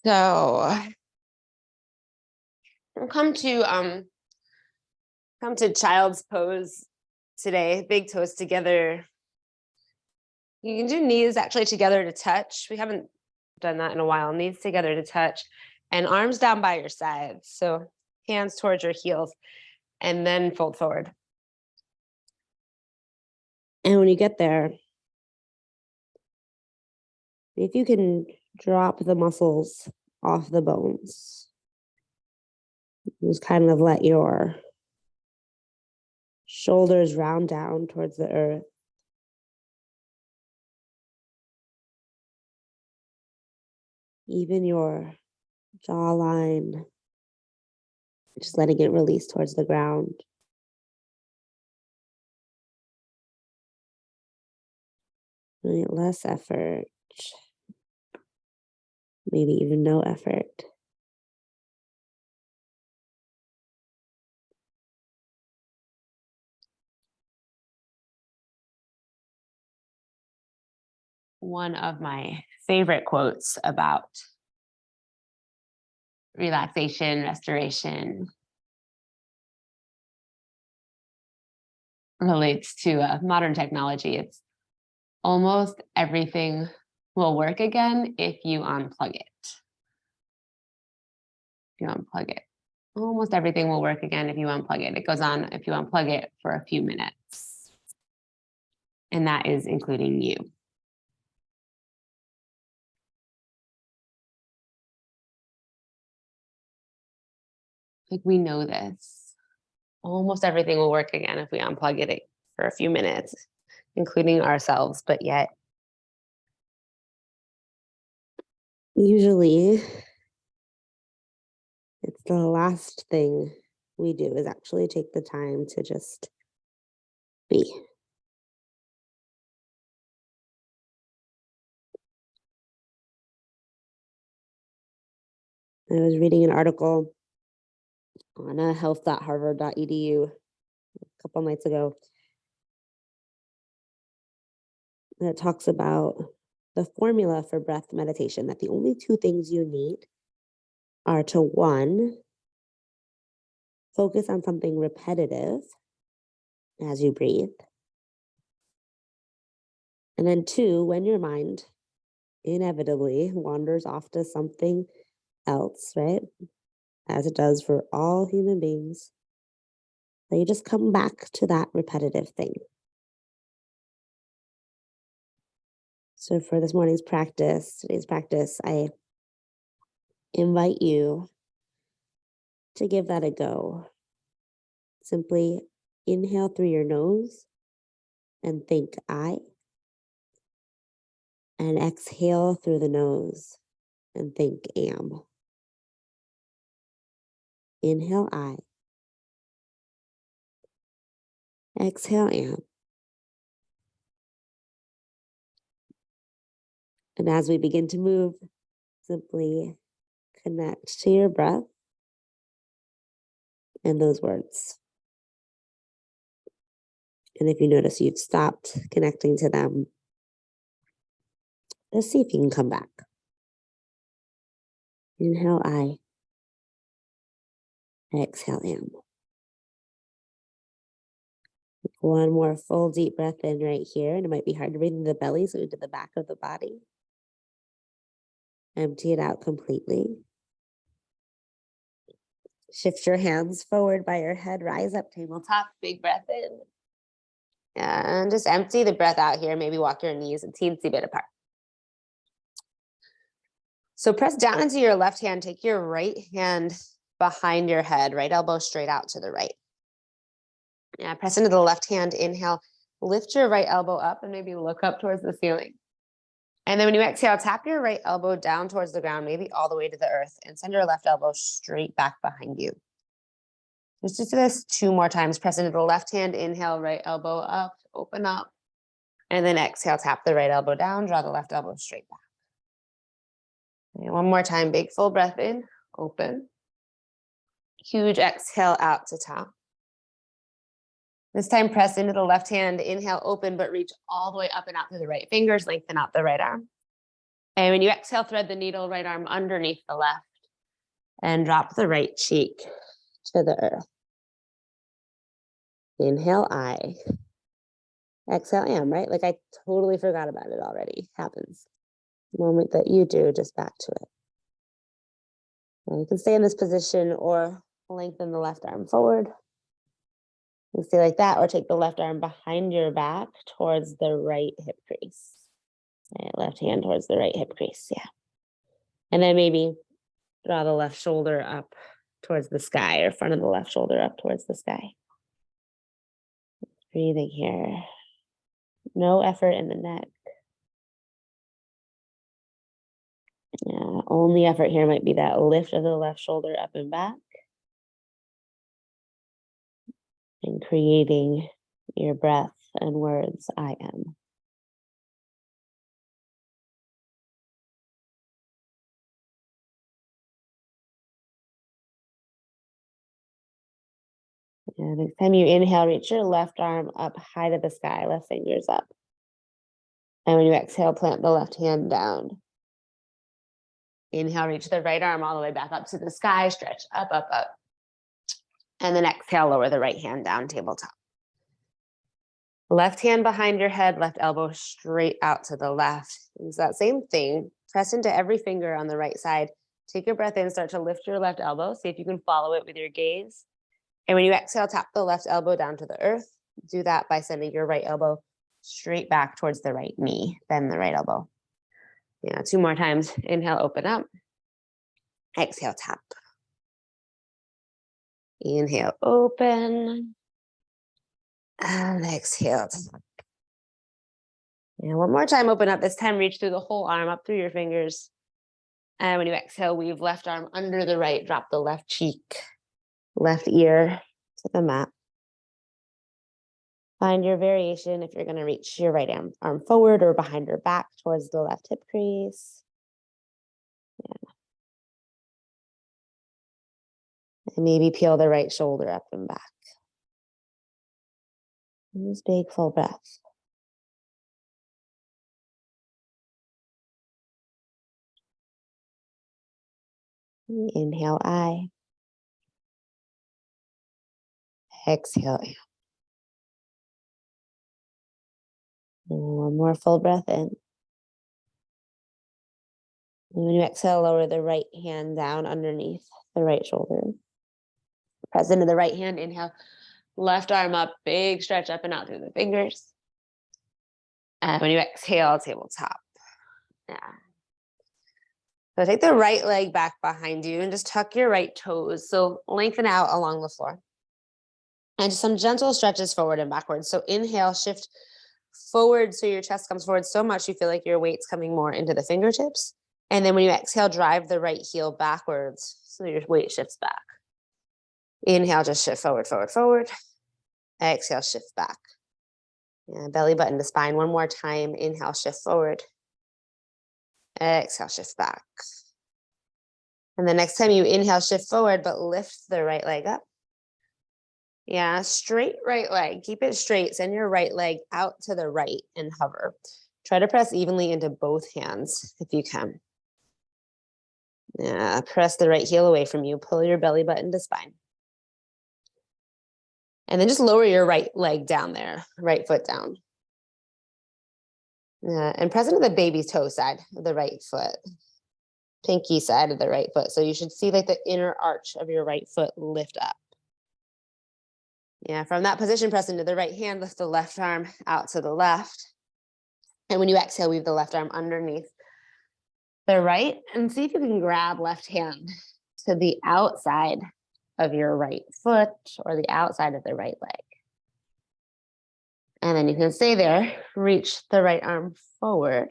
So we'll come to child's pose today. Big toes together. You can do knees actually together to touch. We haven't done that in a while. Knees together to touch and arms down by your sides. So hands towards your heels and then fold forward. And when you get there, if you can drop the muscles off the bones, just kind of let your shoulders round down towards the earth. Even your jawline, just letting it release towards the ground. Less effort, maybe even no effort. One of my favorite quotes about relaxation, restoration relates to modern technology. It's almost everything will work again if you unplug it. If you unplug it. Almost everything will work again if you unplug it. It goes on if you unplug it for a few minutes. And that is including you. Like we know this. Almost everything will work again if we unplug it for a few minutes, including ourselves, but yet usually it's the last thing we do is actually take the time to just be. I was reading an article on health.harvard.edu a couple nights ago that talks about the formula for breath meditation, that the only two things you need are to, one, focus on something repetitive as you breathe. And then two, when your mind inevitably wanders off to something else, right? As it does for all human beings, that you just come back to that repetitive thing. So for this morning's practice, today's practice, I invite you to give that a go. Simply inhale through your nose and think I, and exhale through the nose and think am. Inhale I, exhale am. And as we begin to move, simply connect to your breath and those words. And if you notice you've stopped connecting to them, just see if you can come back. Inhale I, exhale am. One more full deep breath in right here, and it might be hard to breathe into the belly, so into the back of the body. Empty it out completely. Shift your hands forward by your head, rise up, tabletop, big breath in. And just empty the breath out here. Maybe walk your knees a teensy bit apart. So press down into your left hand, take your right hand behind your head, right elbow straight out to the right. Yeah, press into the left hand, inhale, lift your right elbow up and maybe look up towards the ceiling. And then when you exhale, tap your right elbow down towards the ground, maybe all the way to the earth, and send your left elbow straight back behind you. Just do this 2 more times. Press into the left hand, inhale, right elbow up, open up. And then exhale, tap the right elbow down, draw the left elbow straight back. Okay, one more time, big full breath in, open. Huge exhale out to top. This time, press into the left hand, inhale, open, but reach all the way up and out through the right fingers, lengthen out the right arm. And when you exhale, thread the needle, right arm underneath the left, and drop the right cheek to the earth. Inhale, I. Exhale, am, right? Like I totally forgot about it already. Happens. The moment that you do, just back to it. And you can stay in this position or lengthen the left arm forward. You stay like that, or take the left arm behind your back towards the right hip crease. And left hand towards the right hip crease, yeah. And then maybe draw the left shoulder up towards the sky, or front of the left shoulder up towards the sky. Breathing here. No effort in the neck. Yeah, only effort here might be that lift of the left shoulder up and back. And creating your breath and words, I am. And next time you inhale, reach your left arm up high to the sky, left fingers up. And when you exhale, plant the left hand down. Inhale, reach the right arm all the way back up to the sky, stretch up, up, up. And then exhale, lower the right hand down, tabletop. Left hand behind your head, left elbow straight out to the left. It's that same thing. Press into every finger on the right side. Take your breath in, start to lift your left elbow. See if you can follow it with your gaze. And when you exhale, tap the left elbow down to the earth. Do that by sending your right elbow straight back towards the right knee. Bend the right elbow. Yeah, 2 more times. Inhale, open up. Exhale, tap. Inhale, open. And exhale, tap. And one more time, open up. This time, reach through the whole arm, up through your fingers. And when you exhale, weave left arm under the right. Drop the left cheek, left ear to the mat. Find your variation if you're going to reach your right arm forward or behind your back towards the left hip crease. Yeah. And maybe peel the right shoulder up and back. Use big full breath. Inhale, I. Exhale, am. And one more full breath in. And when you exhale, lower the right hand down underneath the right shoulder. Press into the right hand, inhale. Left arm up, big stretch up and out through the fingers. And when you exhale, tabletop. Yeah. So take the right leg back behind you and just tuck your right toes. So lengthen out along the floor. And just some gentle stretches forward and backwards. So inhale, shift forward so your chest comes forward so much you feel like your weight's coming more into the fingertips. And then when you exhale, drive the right heel backwards so your weight shifts back. Inhale, just shift forward, forward, forward. Exhale, shift back. Yeah, belly button to spine. One more time. Inhale, shift forward. Exhale, shift back. And the next time you inhale, shift forward, but lift the right leg up. Yeah, straight right leg. Keep it straight. Send your right leg out to the right and hover. Try to press evenly into both hands if you can. Yeah, press the right heel away from you. Pull your belly button to spine. And then just lower your right leg down there, right foot down. And press into the baby toe side of the right foot, pinky side of the right foot. So you should see like the inner arch of your right foot lift up. Yeah, from that position, press into the right hand, lift the left arm out to the left. And when you exhale, weave the left arm underneath the right and see if you can grab left hand to the outside of your right foot or the outside of the right leg. And then you can stay there, reach the right arm forward,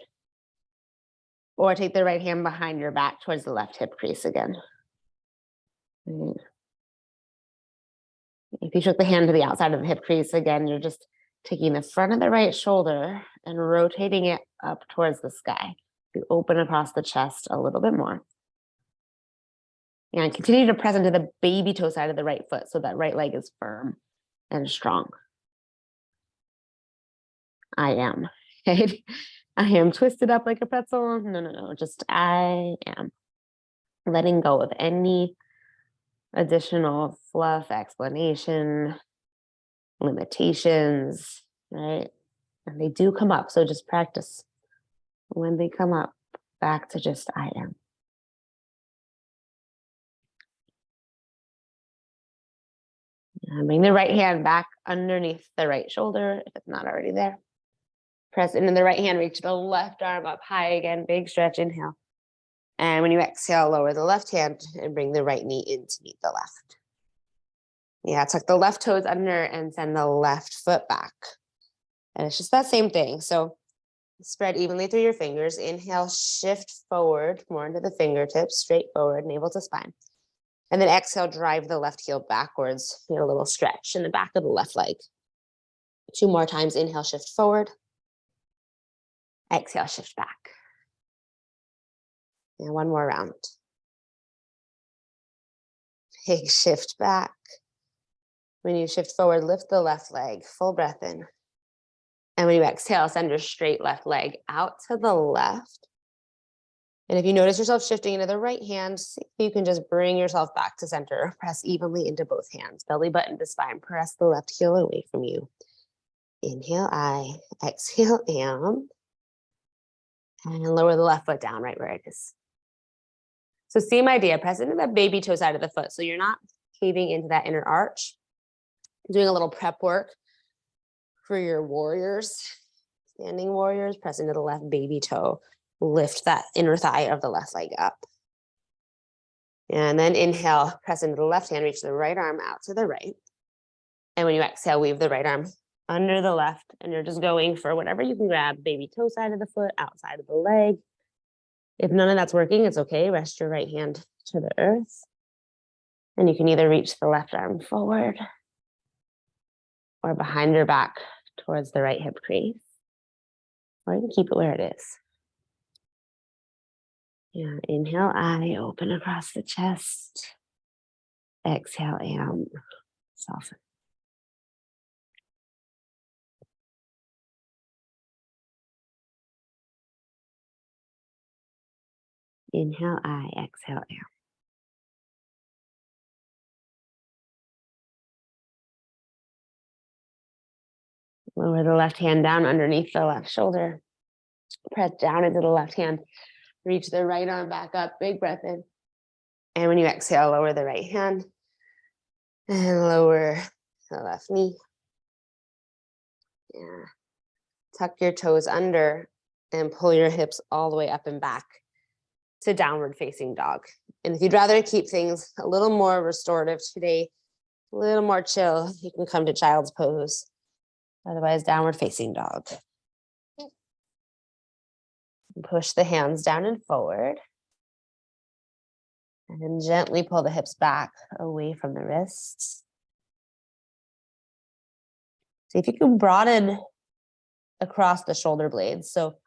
or take the right hand behind your back towards the left hip crease again. If you took the hand to the outside of the hip crease again, you're just taking the front of the right shoulder and rotating it up towards the sky. You open across the chest a little bit more. And continue to press into the baby toe side of the right foot so that right leg is firm and strong. I am. Okay. I am twisted up like a pretzel. No, no, no. Just I am letting go of any additional fluff, explanation, limitations, right? And they do come up. So just practice when they come up, back to just I am. And bring the right hand back underneath the right shoulder if it's not already there. Press into the right hand, reach the left arm up high again, big stretch, inhale. And when you exhale, lower the left hand and bring the right knee in to meet the left. Yeah, tuck the left toes under and send the left foot back. And it's just that same thing. So spread evenly through your fingers. Inhale, shift forward, more into the fingertips, straight forward, navel to spine. And then exhale, drive the left heel backwards. Get a little stretch in the back of the left leg. 2 more times. Inhale, shift forward. Exhale, shift back. And 1 more round. Big shift back. When you shift forward, lift the left leg, full breath in. And when you exhale, send your straight left leg out to the left. And if you notice yourself shifting into the right hand, see if you can just bring yourself back to center. Press evenly into both hands. Belly button to spine. Press the left heel away from you. Inhale, I. Exhale, am. And lower the left foot down right where it is. So same idea. Press into that baby toe side of the foot so you're not caving into that inner arch. Doing a little prep work for your warriors. Standing warriors. Press into the left baby toe. Lift that inner thigh of the left leg up. And then inhale, press into the left hand, reach the right arm out to the right. And when you exhale, weave the right arm under the left. And you're just going for whatever you can grab, baby toe side of the foot, outside of the leg. If none of that's working, it's okay. Rest your right hand to the earth. And you can either reach the left arm forward or behind your back towards the right hip crease. Or you can keep it where it is. Yeah, inhale, I, open across the chest. Exhale, am, soften. Inhale, I, exhale, am. Lower the left hand down underneath the left shoulder. Press down into the left hand. Reach the right arm back up. Big breath in. And when you exhale, lower the right hand. And lower the left knee. Yeah. Tuck your toes under and pull your hips all the way up and back to downward facing dog. And if you'd rather keep things a little more restorative today, a little more chill, you can come to child's pose. Otherwise, downward facing dog. Push the hands down and forward. And then gently pull the hips back away from the wrists. See if you can broaden across the shoulder blades. So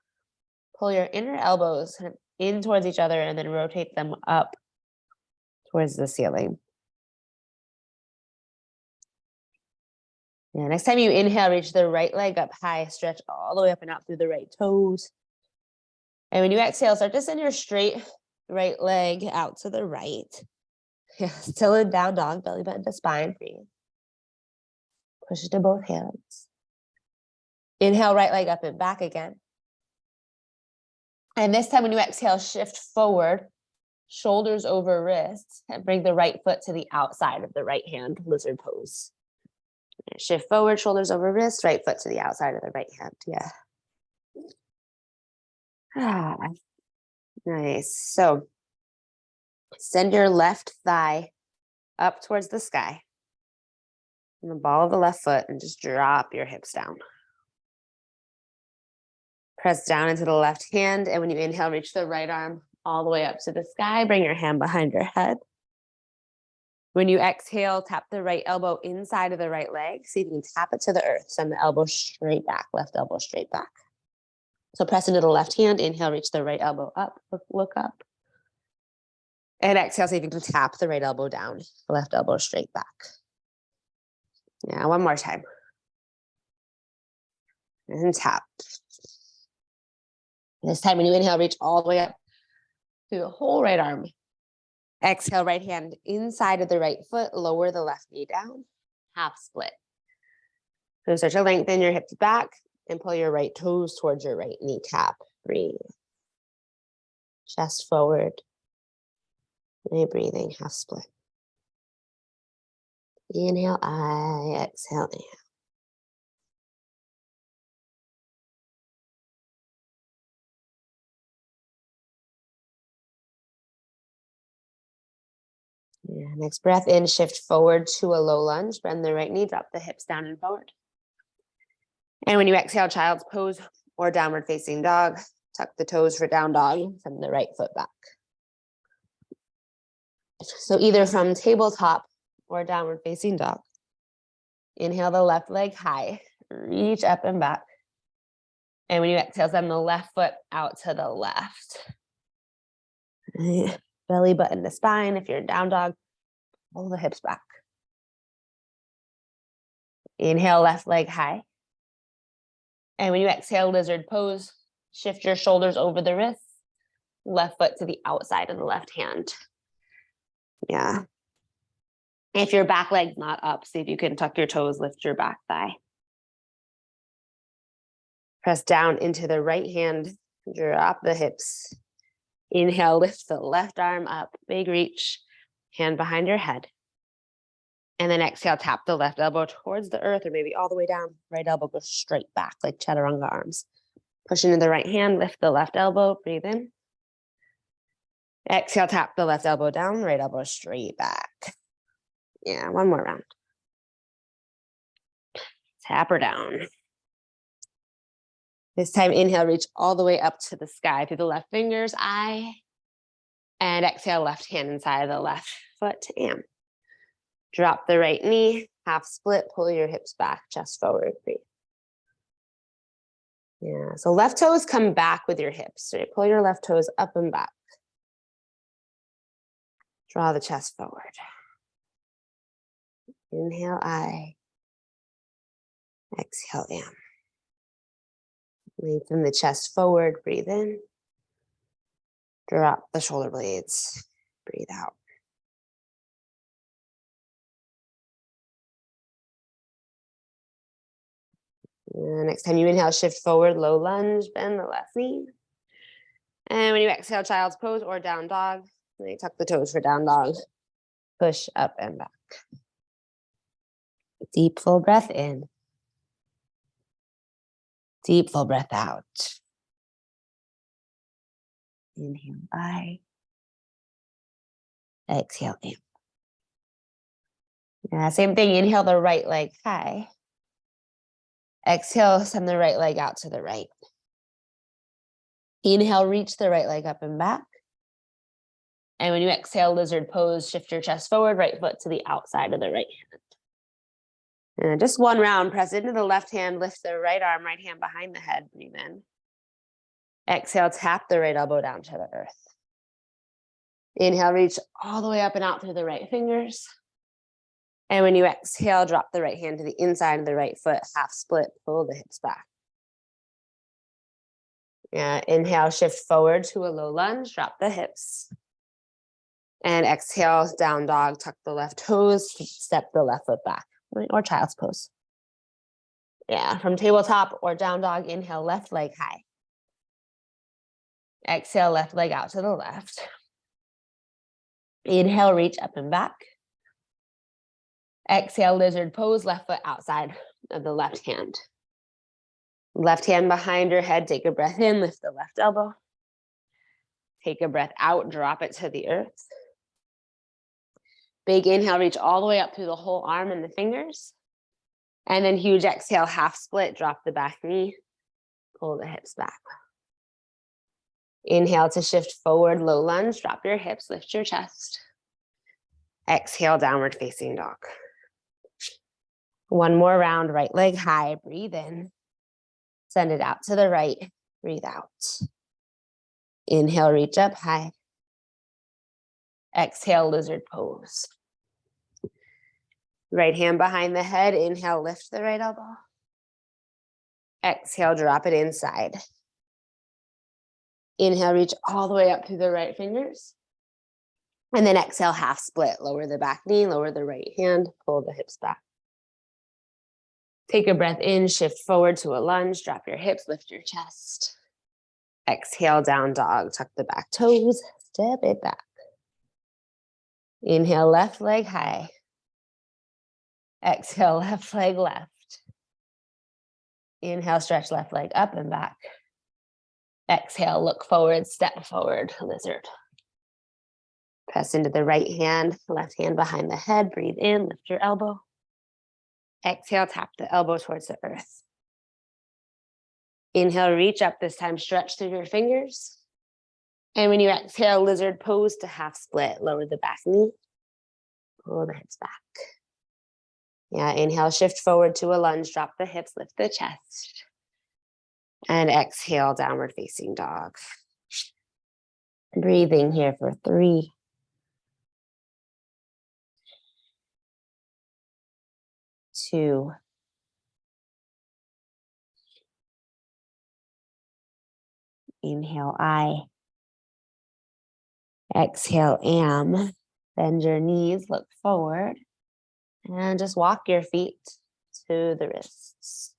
pull your inner elbows in towards each other and then rotate them up towards the ceiling. Yeah, next time you inhale, reach the right leg up high, stretch all the way up and out through the right toes. And when you exhale, start to send your straight right leg out to the right. Yeah, still in down dog, belly button to spine. Breathe. Push it to both hands. Inhale, right leg up and back again. And this time when you exhale, shift forward, shoulders over wrists, and bring the right foot to the outside of the right hand, lizard pose. Shift forward, shoulders over wrist, right foot to the outside of the right hand. Yeah. Ah, nice. So send your left thigh up towards the sky. And the ball of the left foot, and just drop your hips down. Press down into the left hand, and when you inhale, reach the right arm all the way up to the sky. Bring your hand behind your head. When you exhale, tap the right elbow inside of the right leg. See if you can tap it to the earth. Send the elbow straight back, left elbow straight back. So press into the left hand. Inhale, reach the right elbow up, look up. And exhale, see if you can tap the right elbow down, left elbow straight back. Yeah, one more time. And tap. This time when you inhale, reach all the way up through the whole right arm. Exhale, right hand inside of the right foot, lower the left knee down, half split. So start to lengthen your hips back and pull your right toes towards your right kneecap. Breathe. Chest forward. And breathing, half split. Inhale, I, exhale, in. Yeah, next breath in, shift forward to a low lunge. Bend the right knee, drop the hips down and forward. And when you exhale, child's pose or downward facing dog, tuck the toes for down dog, send the right foot back. So either from tabletop or downward facing dog. Inhale the left leg high, reach up and back. And when you exhale, send the left foot out to the left. Belly button to spine. If you're in down dog, pull the hips back. Inhale, left leg high. And when you exhale, lizard pose, shift your shoulders over the wrists, left foot to the outside of the left hand. Yeah. If your back leg's not up, see if you can tuck your toes, lift your back thigh. Press down into the right hand, drop the hips. Inhale, lift the left arm up, big reach, hand behind your head. And then exhale, tap the left elbow towards the earth or maybe all the way down. Right elbow goes straight back like chaturanga arms. Push into the right hand, lift the left elbow, breathe in. Exhale, tap the left elbow down, right elbow straight back. Yeah, one more round. Tap her down. This time, inhale, reach all the way up to the sky through the left fingers, I. And exhale, left hand inside of the left foot, am. Drop the right knee, half split, pull your hips back, chest forward, breathe. Yeah, so left toes come back with your hips. Right? Pull your left toes up and back. Draw the chest forward. Inhale, I. Exhale, am. Lengthen the chest forward, breathe in. Drop the shoulder blades, breathe out. Next time you inhale, shift forward, low lunge, bend the left knee. And when you exhale, child's pose or down dog, then you tuck the toes for down dog. Push up and back. Deep, full breath in. Deep, full breath out. Inhale, I. Exhale, in. Yeah, same thing. Inhale the right leg high. Exhale, send the right leg out to the right. Inhale, reach the right leg up and back. And when you exhale, lizard pose, shift your chest forward, right foot to the outside of the right hand. And just one round, press into the left hand, lift the right arm, right hand behind the head, breathe in. Exhale, tap the right elbow down to the earth. Inhale, reach all the way up and out through the right fingers. And when you exhale, drop the right hand to the inside of the right foot, half split, pull the hips back. Yeah, inhale, shift forward to a low lunge, drop the hips. And exhale, down dog, tuck the left toes, step the left foot back, or child's pose. Yeah, from tabletop or down dog, inhale, left leg high. Exhale, left leg out to the left. Inhale, reach up and back. Exhale, lizard pose, left foot outside of the left hand. Left hand behind your head, take a breath in, lift the left elbow. Take a breath out, drop it to the earth. Big inhale, reach all the way up through the whole arm and the fingers. And then huge exhale, half split, drop the back knee, pull the hips back. Inhale to shift forward, low lunge, drop your hips, lift your chest. Exhale, downward facing dog. One more round, right leg high, breathe in. Send it out to the right, breathe out. Inhale, reach up high. Exhale, lizard pose. Right hand behind the head, inhale, lift the right elbow. Exhale, drop it inside. Inhale, reach all the way up through the right fingers. And then exhale, half split. Lower the back knee, lower the right hand, pull the hips back. Take a breath in, shift forward to a lunge, drop your hips, lift your chest. Exhale, down dog, tuck the back toes, step it back. Inhale, left leg high. Exhale, left leg left. Inhale, stretch left leg up and back. Exhale, look forward, step forward, lizard. Press into the right hand, left hand behind the head. Breathe in, lift your elbow. Exhale, tap the elbow towards the earth. Inhale, reach up this time, stretch through your fingers. And when you exhale, lizard pose to half split. Lower the back knee, pull the hips back. Yeah, inhale, shift forward to a lunge, drop the hips, lift the chest. And exhale, downward facing dog. Breathing here for 3, 2, inhale, I. Exhale, am. Bend your knees, look forward. And just walk your feet to the wrists.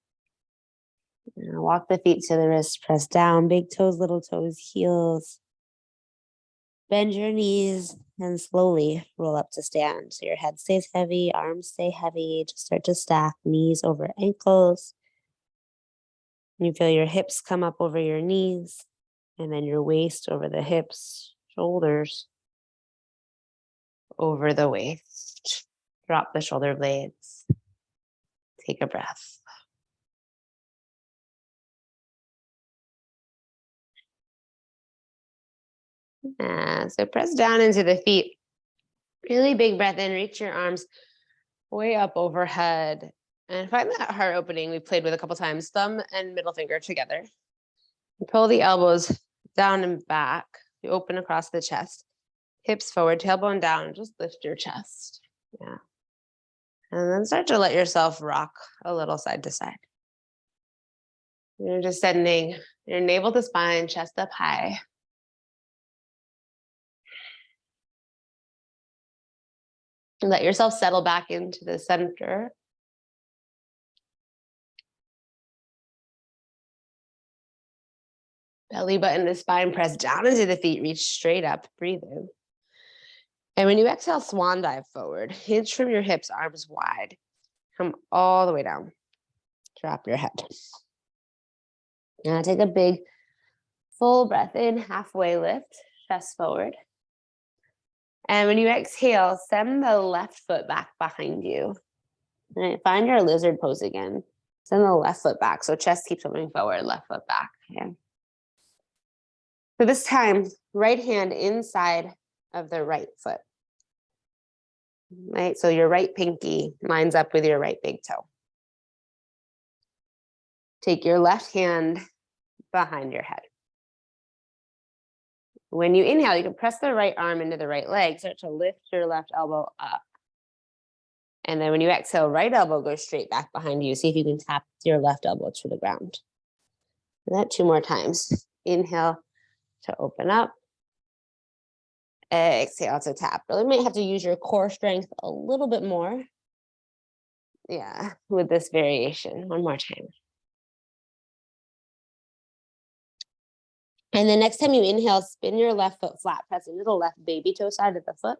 Now walk the feet to the wrists, press down, big toes, little toes, heels. Bend your knees and slowly roll up to stand. So your head stays heavy, arms stay heavy. Just start to stack knees over ankles. You feel your hips come up over your knees, and then your waist over the hips, shoulders over the waist. Drop the shoulder blades. Take a breath. So press down into the feet. Really big breath in, reach your arms way up overhead. And find that heart opening we played with a couple times. Thumb and middle finger together. And pull the elbows down and back. You open across the chest. Hips forward, tailbone down. Just lift your chest. Yeah. And then start to let yourself rock a little side to side. You're just sending your navel to spine, chest up high. And let yourself settle back into the center. Belly button to spine, press down into the feet, reach straight up, breathe in. And when you exhale, swan dive forward. Hinge from your hips, arms wide. Come all the way down. Drop your head. Now take a big, full breath in, halfway lift, chest forward. And when you exhale, send the left foot back behind you. All right, find your lizard pose again. Send the left foot back. So chest keeps moving forward, left foot back. Okay. So this time, right hand inside of the right foot. Right, so your right pinky lines up with your right big toe. Take your left hand behind your head. When you inhale, you can press the right arm into the right leg, start to lift your left elbow up. And then when you exhale, right elbow goes straight back behind you. See if you can tap your left elbow to the ground. Do that 2 more times. Inhale to open up. Exhale to tap. Really might have to use your core strength a little bit more. Yeah, with this variation. 1 more time. And the next time you inhale, spin your left foot flat. Press into the left baby toe side of the foot.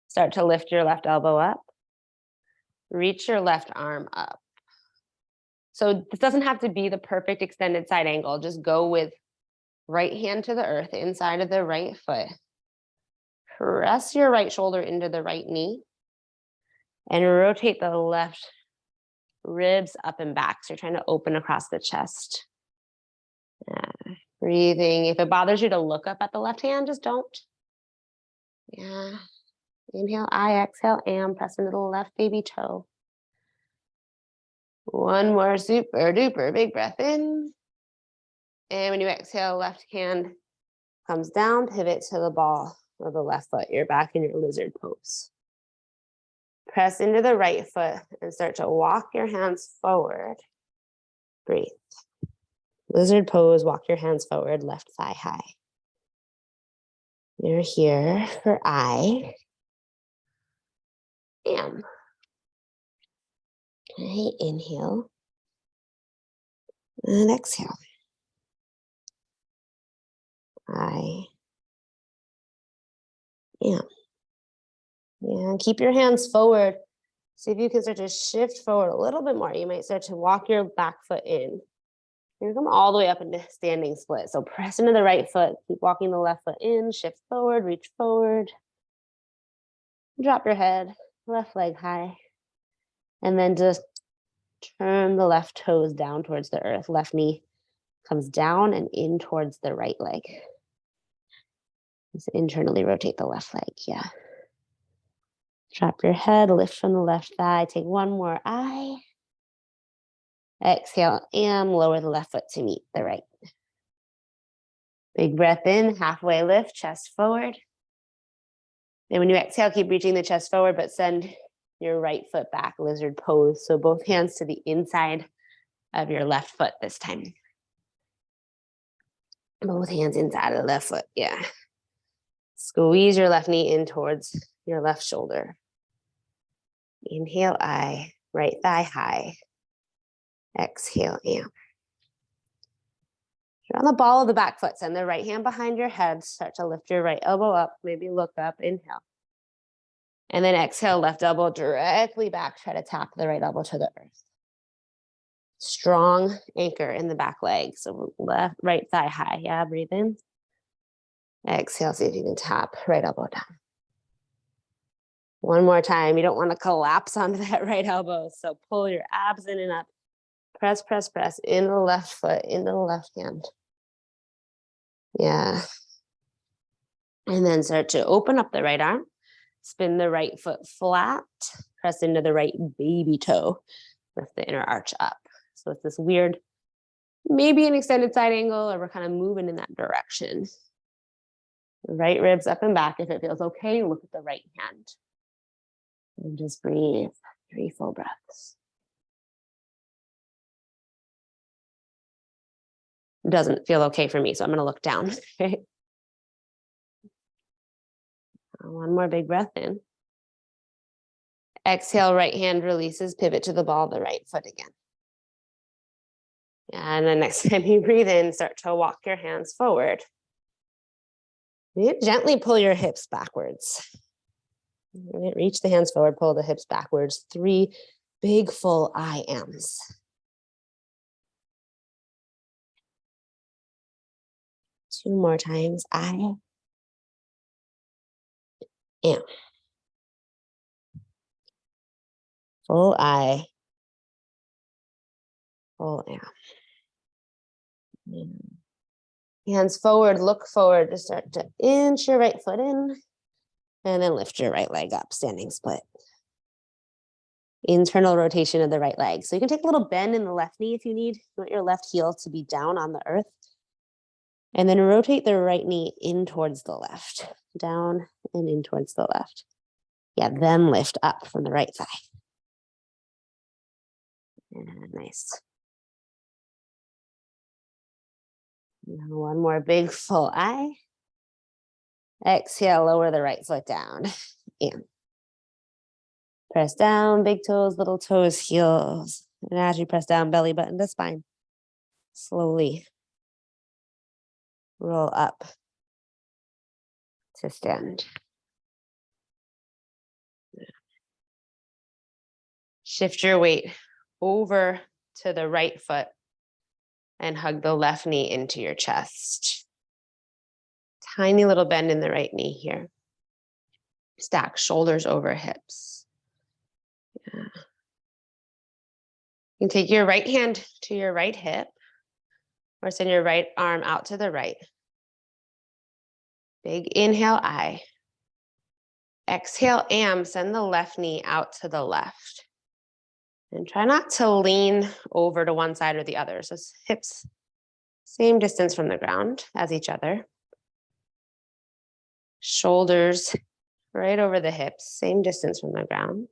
Start to lift your left elbow up. Reach your left arm up. So this doesn't have to be the perfect extended side angle. Just go with right hand to the earth, inside of the right foot. Press your right shoulder into the right knee. And rotate the left ribs up and back. So you're trying to open across the chest. Breathing. If it bothers you to look up at the left hand, just don't. Yeah. Inhale, I, exhale, am. Press into the left baby toe. 1 more super duper big breath in. And when you exhale, left hand comes down, pivot to the ball of the left foot. You're back in your lizard pose. Press into the right foot and start to walk your hands forward. Breathe. Lizard pose, walk your hands forward, left thigh high. You're here for I am. Okay, inhale and exhale. I am. And keep your hands forward. See if you can start to shift forward a little bit more. You might start to walk your back foot in. You're gonna come all the way up into standing split. So press into the right foot, keep walking the left foot in, shift forward, reach forward. Drop your head, left leg high. And then just turn the left toes down towards the earth. Left knee comes down and in towards the right leg. Just internally rotate the left leg, yeah. Drop your head, lift from the left thigh. Take one more I. Exhale, am, lower the left foot to meet the right. Big breath in, halfway lift, chest forward. And when you exhale, keep reaching the chest forward, but send your right foot back, lizard pose. So both hands to the inside of your left foot this time. Both hands inside of the left foot, yeah. Squeeze your left knee in towards your left shoulder. Inhale, I, right thigh high. Exhale, am. You're on the ball of the back foot. Send the right hand behind your head. Start to lift your right elbow up. Maybe look up, inhale. And then exhale, left elbow directly back. Try to tap the right elbow to the earth. Strong anchor in the back leg. So left, right thigh high. Yeah, breathe in. Exhale, see if you can tap right elbow down. One more time. You don't want to collapse onto that right elbow. So pull your abs in and up. Press, press, press into the left foot, into the left hand. Yeah. And then start to open up the right arm. Spin the right foot flat. Press into the right baby toe. Lift the inner arch up. So it's this weird, maybe an extended side angle, or we're kind of moving in that direction. Right ribs up and back. If it feels okay, look at the right hand. And just breathe. 3 full breaths. It doesn't feel okay for me, so I'm going to look down. Okay. One more big breath in. Exhale, right hand releases, pivot to the ball of the right foot again. And then next time you breathe in, start to walk your hands forward. You gently pull your hips backwards. Reach the hands forward, pull the hips backwards. 3 big full I ams. Two more times. I am. Full I. Full am. Hands forward, look forward to start to inch your right foot in. And then lift your right leg up, standing split. Internal rotation of the right leg. So you can take a little bend in the left knee if you need. You want your left heel to be down on the earth. And then rotate the right knee in towards the left. Down and in towards the left. Yeah, then lift up from the right thigh. And nice. Now one more big full I. Exhale, lower the right foot down. In. Press down, big toes, little toes, heels. And as you press down, belly button to spine. Slowly roll up to stand. Shift your weight over to the right foot and hug the left knee into your chest. Tiny little bend in the right knee here. Stack shoulders over hips. Yeah. You can take your right hand to your right hip or send your right arm out to the right. Big inhale, I. Exhale, am. Send the left knee out to the left. And try not to lean over to one side or the other. So hips, same distance from the ground as each other. Shoulders right over the hips, same distance from the ground.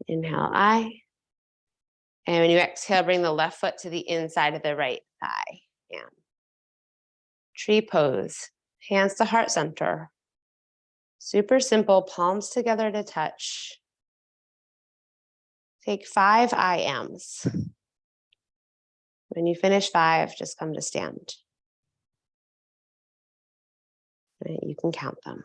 Inhale, I. And when you exhale, bring the left foot to the inside of the right thigh. And tree pose, hands to heart center. Super simple, palms together to touch. Take 5 I ams. When you finish 5, just come to stand. Right, you can count them.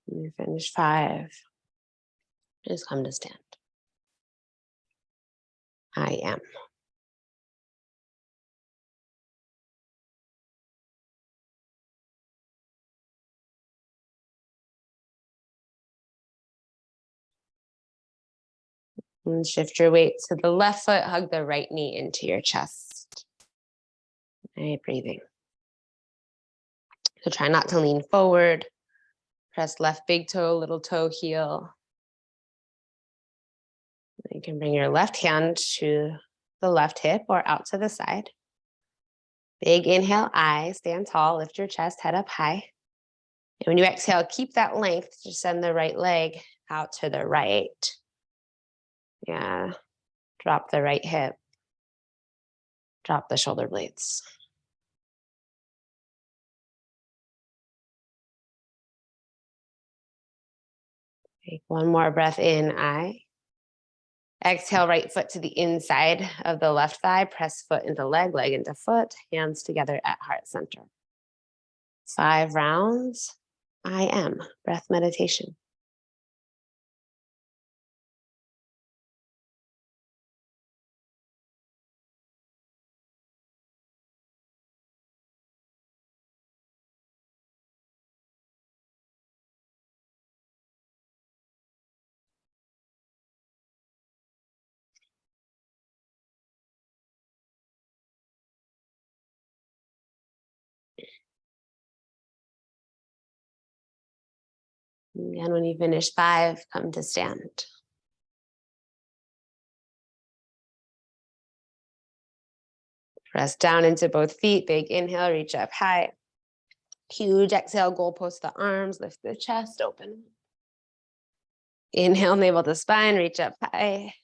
When you finish 5, just come to stand. I am. And shift your weight to the left foot, hug the right knee into your chest. Right, breathing. So try not to lean forward. Press left big toe, little toe, heel. You can bring your left hand to the left hip or out to the side. Big inhale, I. Stand tall, lift your chest, head up high. And when you exhale, keep that length to send the right leg out to the right. Yeah. Drop the right hip. Drop the shoulder blades. Take one more breath in, I. Exhale, right foot to the inside of the left thigh. Press foot into leg, leg into foot. Hands together at heart center. 5 rounds. I am. Breath meditation. And when you finish 5, come to stand. Press down into both feet. Big inhale, reach up high. Huge exhale, goalpost the arms, lift the chest, open. Inhale, navel to spine, reach up high.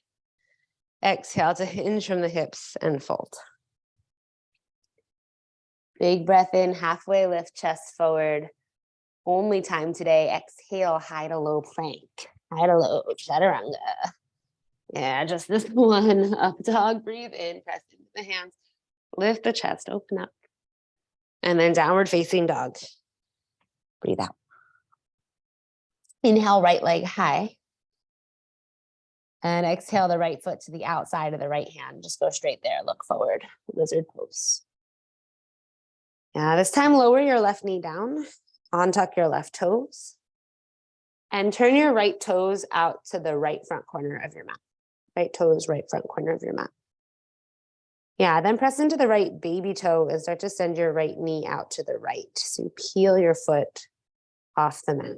Exhale to hinge from the hips and fold. Big breath in, halfway lift, chest forward. Only time today, exhale, high to low plank. High to low, chaturanga. Yeah, just this one. Up dog, breathe in, press into the hands. Lift the chest, open up. And then downward facing dog. Breathe out. Inhale, right leg high. And exhale the right foot to the outside of the right hand. Just go straight there, look forward. Lizard pose. This time, lower your left knee down. Untuck your left toes. And turn your right toes out to the right front corner of your mat. Right toes, right front corner of your mat. Yeah, then press into the right baby toe and start to send your right knee out to the right. So you peel your foot off the mat.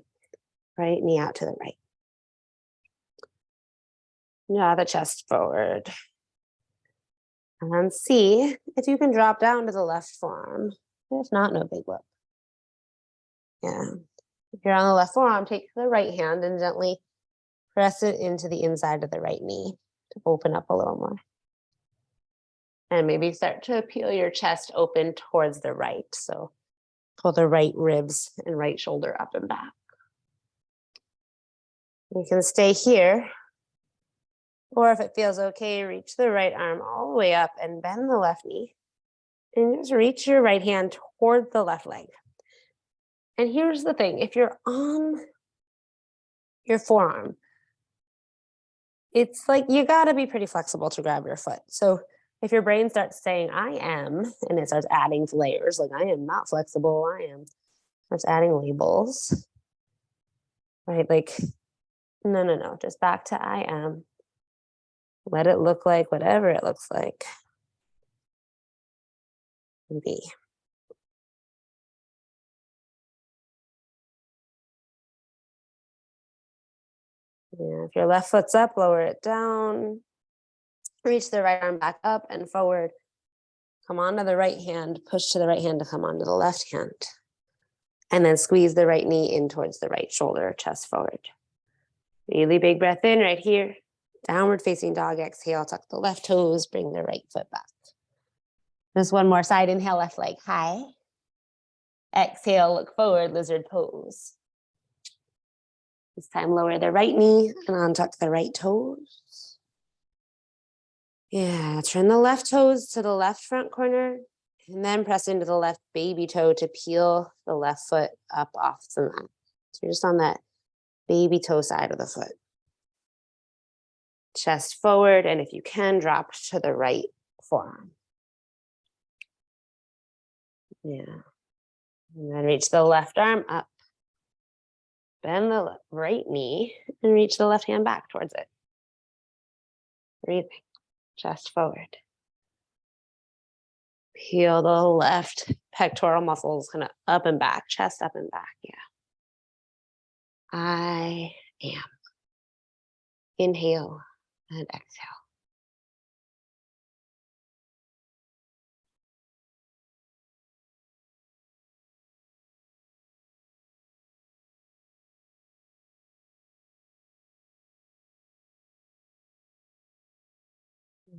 Right knee out to the right. Yeah, the chest forward. And see if you can drop down to the left forearm. If not, no big whoop. Yeah. If you're on the left forearm, take the right hand and gently press it into the inside of the right knee to open up a little more. And maybe start to peel your chest open towards the right. So pull the right ribs and right shoulder up and back. You can stay here. Or if it feels okay, reach the right arm all the way up and bend the left knee. And just reach your right hand toward the left leg. And here's the thing. If you're on your forearm, it's like you got to be pretty flexible to grab your foot. So if your brain starts saying, I am, and it starts adding layers, like I am not flexible, I am, starts adding labels, right? Like, no, just back to I am. Let it look like whatever it looks like. Be. Yeah, if your left foot's up, lower it down. Reach the right arm back up and forward. Come onto the right hand, push to the right hand to come onto the left hand. And then squeeze the right knee in towards the right shoulder, chest forward. Really big breath in right here. Downward facing dog, exhale, tuck the left toes, bring the right foot back. Just one more side, inhale, left leg high. Exhale, look forward, lizard pose. This time lower the right knee and untuck the right toes. Yeah, turn the left toes to the left front corner and then press into the left baby toe to peel the left foot up off the mat. So you're just on that baby toe side of the foot. Chest forward, and if you can, drop to the right forearm. Yeah. And then reach the left arm up. Bend the right knee and reach the left hand back towards it. Breathing. Chest forward. Peel the left pectoral muscles kind of up and back, chest up and back. Yeah. I am. Inhale and exhale.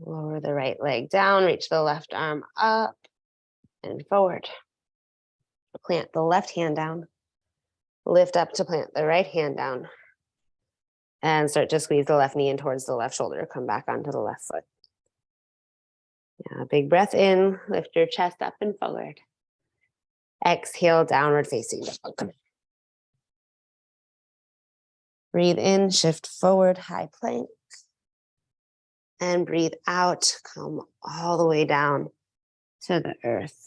Lower the right leg down, reach the left arm up and forward. Plant the left hand down. Lift up to plant the right hand down. And start to squeeze the left knee in towards the left shoulder. Come back onto the left foot. Yeah, big breath in. Lift your chest up and forward. Exhale, downward facing dog. Breathe in, shift forward, high plank. And breathe out, come all the way down to the earth.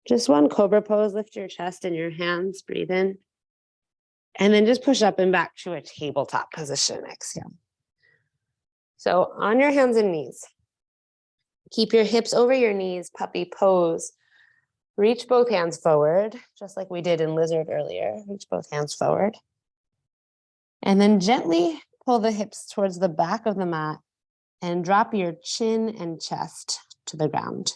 Just one cobra pose, lift your chest and your hands, breathe in. And then just push up and back to a tabletop position, exhale. So on your hands and knees, keep your hips over your knees, puppy pose. Reach both hands forward, just like we did in lizard earlier. Reach both hands forward. And then gently pull the hips towards the back of the mat and drop your chin and chest to the ground.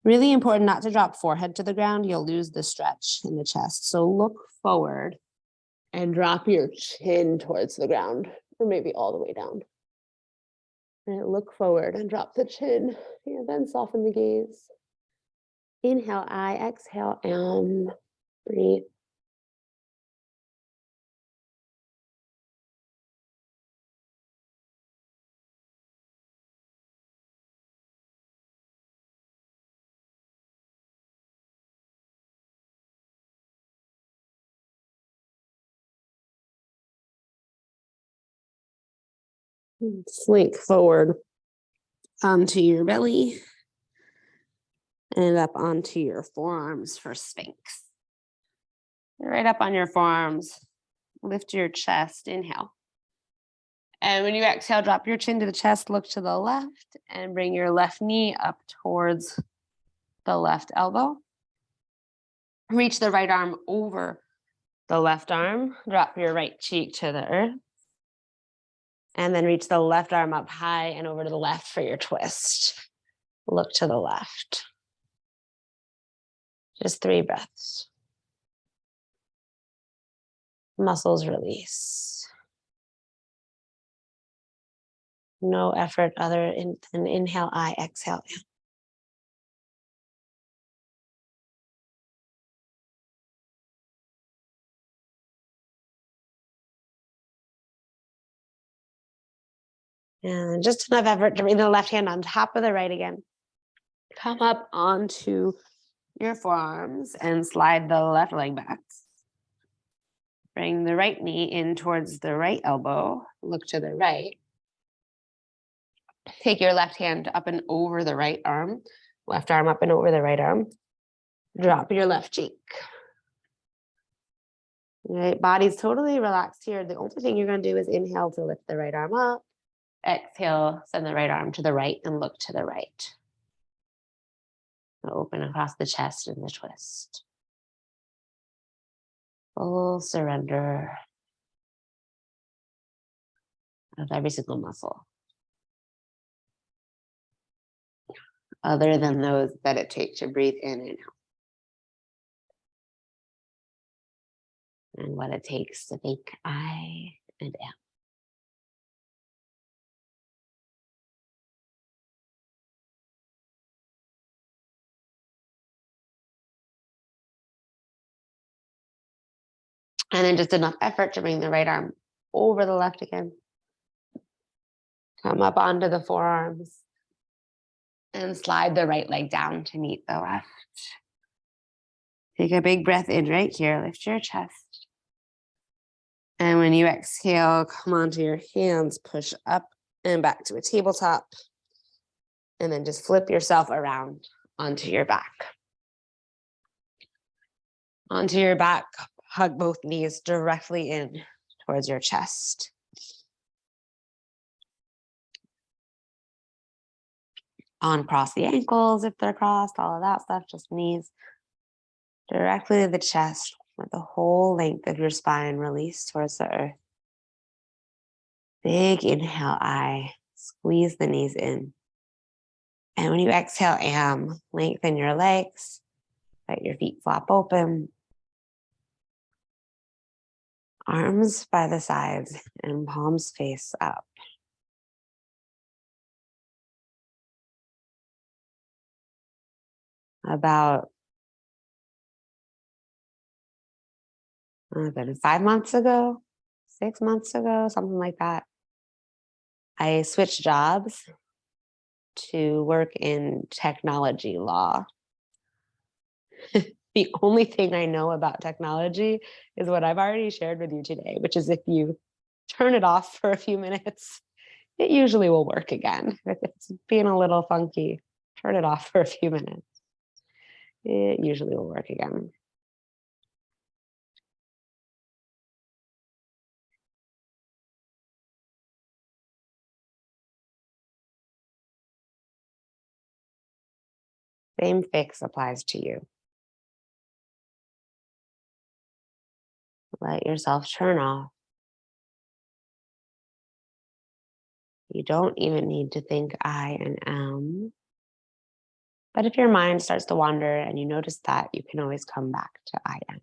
Really important not to drop forehead to the ground. You'll lose the stretch in the chest. So look forward and drop your chin towards the ground, or maybe all the way down. And look forward and drop the chin. Yeah, then soften the gaze. Inhale, I, exhale, breathe. Slink forward onto your belly and up onto your forearms for Sphinx. Right up on your forearms, lift your chest, inhale. And when you exhale, drop your chin to the chest, look to the left, and bring your left knee up towards the left elbow. Reach the right arm over the left arm, drop your right cheek to the earth. And then reach the left arm up high and over to the left for your twist. Look to the left. Just 3 breaths. Muscles release. No effort other than inhale, I, exhale. And just enough effort to bring the left hand on top of the right again. Come up onto your forearms and slide the left leg back. Bring the right knee in towards the right elbow. Look to the right. Take your left hand up and over the right arm. Left arm up and over the right arm. Drop your left cheek. All right, body's totally relaxed here. The only thing you're going to do is inhale to lift the right arm up. Exhale, send the right arm to the right and look to the right. Open across the chest in the twist. Full surrender. of every single muscle, other than those that it takes to breathe in and out, and what it takes to think I and am. And then just enough effort to bring the right arm over the left again. Come up onto the forearms and slide the right leg down to meet the left. Take a big breath in right here. Lift your chest. And when you exhale, come onto your hands, push up and back to a tabletop. And then just flip yourself around onto your back. Onto your back, hug both knees directly in towards your chest. Uncross the ankles if they're crossed, all of that stuff, just knees directly to the chest. Let the whole length of your spine release towards the earth. Big inhale, I. Squeeze the knees in. And when you exhale, am, lengthen your legs. Let your feet flop open. Arms by the sides and palms face up. About 5 months ago, 6 months ago, something like that, I switched jobs to work in technology law. The only thing I know about technology is what I've already shared with you today, which is if you turn it off for a few minutes, it usually will work again. If it's being a little funky, turn it off for a few minutes. It usually will work again. Same fix applies to you. Let yourself turn off. You don't even need to think I and am. But if your mind starts to wander and you notice that, you can always come back to I am.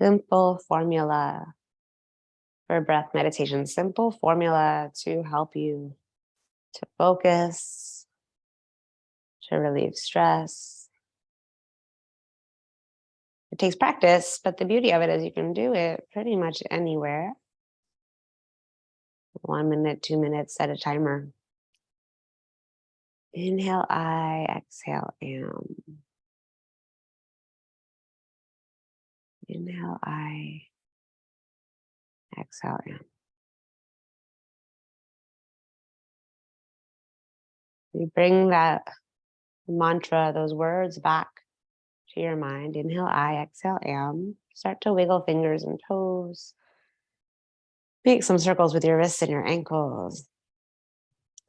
Simple formula for breath meditation. Simple formula to help you to focus, to relieve stress. It takes practice, but the beauty of it is you can do it pretty much anywhere. 1 minute, 2 minutes, set a timer. Inhale, I, exhale, am. Inhale, I, exhale, am. You bring that mantra, those words back to your mind. Inhale, I, exhale, am. Start to wiggle fingers and toes. Make some circles with your wrists and your ankles.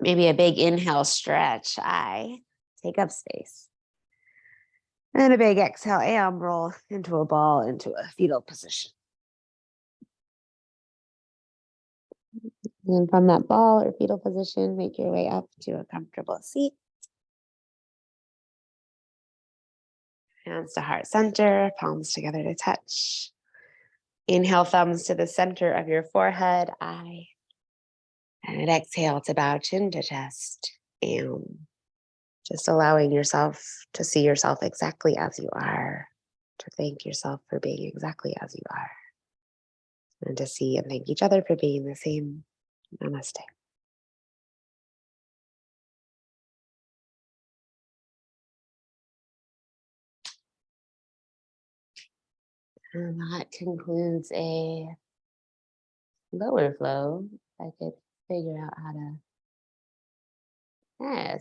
Maybe a big inhale, stretch, I, take up space. And a big exhale, am, roll into a ball, into a fetal position. And from that ball or fetal position, make your way up to a comfortable seat. Hands to heart center, palms together to touch. Inhale, thumbs to the center of your forehead, I. And exhale to bow chin to chest, am. Just allowing yourself to see yourself exactly as you are, to thank yourself for being exactly as you are, and to see and thank each other for being the same. Namaste. And that concludes a lower flow. I could figure out how to. Yeah,